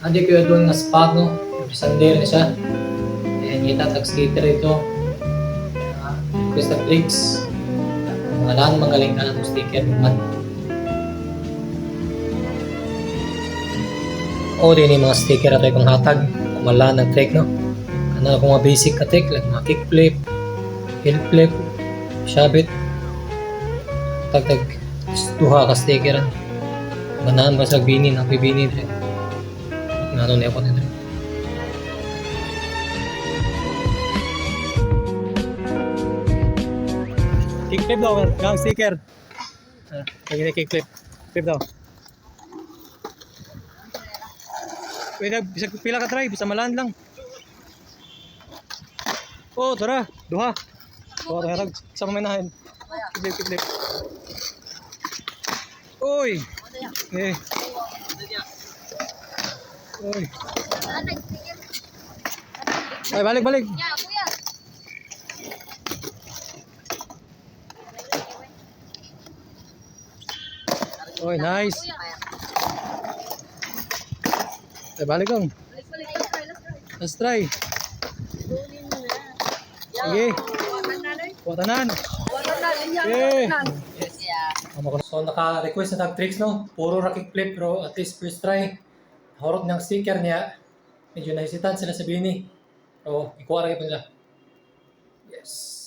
Adi ko doon nga spot no, represander na siya. Ayan, kita tag skater ito. Request na tricks. Mga lahat magaling ka na itong sticker man. O din yung mga sticker na tayo kong hatag. Kumalaan ng trick no. Ano kung mga basic na trick, like mga kickflip, heel flip, shabit. Tagtag duha ka sticker. Ganahan ba sa binin, happy binin. Ano na ako nito. Kickflip daw, gang sticker. Lagi na kickflip. Flip daw. Pwede, bisa pila ka try, bisa malaan lang. Oh, tara, duha. Duha, tara, sa pamenahin. Kickflip, kickflip. Uy! Eh. Uy. Ay, balik, balik. Uy, nice. Ay, balik lang. Let's try. Sige. Watanan. Okay. So, naka-request na tag tricks, no? Puro ra kickflip, pero at least first try. Horot ng sticker niya. Medyo naisitan sila sa bini. So, ikuha rin ito nila. Yes.